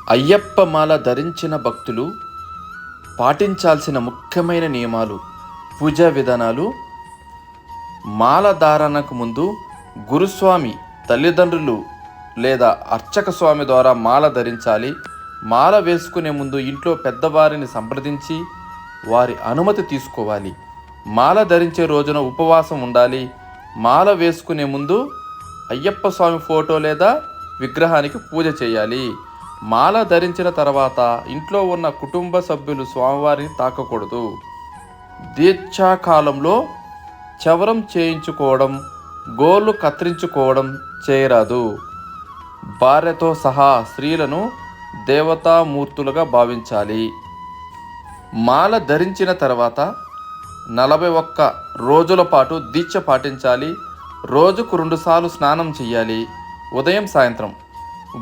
అయ్యప్ప మాల ధరించిన భక్తులు పాటించాల్సిన ముఖ్యమైన నియమాలు, పూజా విధానాలు. మాల ధారణకు ముందు గురుస్వామి, తల్లిదండ్రులు లేదా అర్చక స్వామి ద్వారా మాల ధరించాలి. మాల వేసుకునే ముందు ఇంట్లో పెద్దవారిని సంప్రదించి వారి అనుమతి తీసుకోవాలి. మాల ధరించే రోజున ఉపవాసం ఉండాలి. మాల వేసుకునే ముందు అయ్యప్ప స్వామి ఫోటో లేదా విగ్రహానికి పూజ చేయాలి. మాల ధరించిన తర్వాత ఇంట్లో ఉన్న కుటుంబ సభ్యులు స్వామివారిని తాకకూడదు. దీక్షాకాలంలో చవరం చేయించుకోవడం, గోళ్ళు కత్తిరించుకోవడం చేయరాదు. భార్యతో సహా స్త్రీలను దేవతామూర్తులుగా భావించాలి. మాల ధరించిన తర్వాత 41 రోజుల పాటు దీక్ష పాటించాలి. రోజుకు 2 సార్లు స్నానం చేయాలి. ఉదయం సాయంత్రం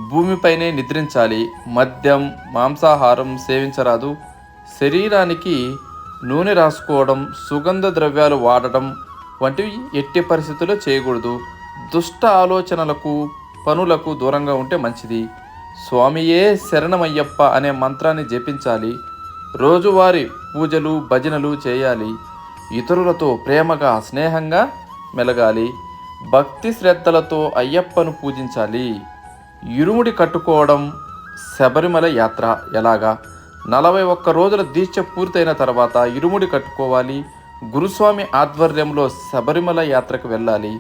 భూమిపైనే నిద్రించాలి. మద్యం, మాంసాహారం సేవించరాదు. శరీరానికి నూనె రాసుకోవడం, సుగంధ ద్రవ్యాలు వాడడం వంటివి ఎట్టి పరిస్థితుల్లో చేయకూడదు. దుష్ట ఆలోచనలకు, పనులకు దూరంగా ఉంటే మంచిది. స్వామియే శరణమయ్యప్ప అనే మంత్రాన్ని జపించాలి. రోజువారీ పూజలు, భజనలు చేయాలి. ఇతరులతో ప్రేమగా, స్నేహంగా మెలగాలి. భక్తి శ్రద్ధలతో అయ్యప్పను పూజించాలి. ఇరుముడి కట్టుకోవడం. శబరిమల యాత్ర ఎలాగా? 41 రోజుల దీక్ష పూర్తయిన తర్వాత ఇరుముడి కట్టుకోవాలి. గురుస్వామి ఆధ్వర్యంలో శబరిమల యాత్రకు వెళ్ళాలి.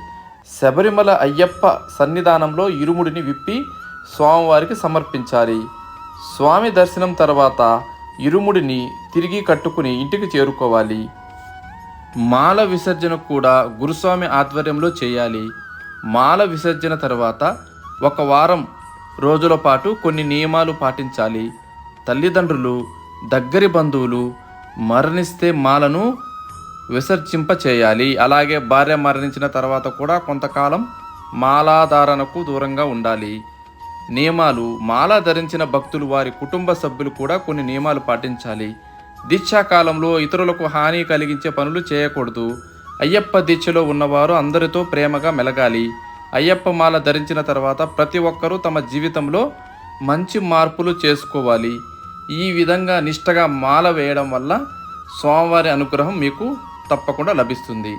శబరిమల అయ్యప్ప సన్నిధానంలో ఇరుముడిని విప్పి స్వామివారికి సమర్పించాలి. స్వామి దర్శనం తర్వాత ఇరుముడిని తిరిగి కట్టుకుని ఇంటికి చేరుకోవాలి. మాల విసర్జన కూడా గురుస్వామి ఆధ్వర్యంలో చేయాలి. మాల విసర్జన తర్వాత 1 వారం రోజుల పాటు కొన్ని నియమాలు పాటించాలి. తల్లిదండ్రులు, దగ్గరి బంధువులు మరణిస్తే మాలను విసర్జింప చేయాలి. అలాగే భార్య మరణించిన తర్వాత కూడా కొంతకాలం మాలాధారణకు దూరంగా ఉండాలి. నియమాలు: మాల ధరించిన భక్తులు, వారి కుటుంబ సభ్యులు కూడా కొన్ని నియమాలు పాటించాలి. దీక్షాకాలంలో ఇతరులకు హాని కలిగించే పనులు చేయకూడదు. అయ్యప్ప దీక్షలో ఉన్నవారు అందరితో ప్రేమగా మెలగాలి. అయ్యప్ప మాల ధరించిన తర్వాత ప్రతి ఒక్కరూ తమ జీవితంలో మంచి మార్పులు చేసుకోవాలి. ఈ విధంగా నిష్టగా మాల వేయడం వల్ల స్వామివారి అనుగ్రహం మీకు తప్పకుండా లభిస్తుంది.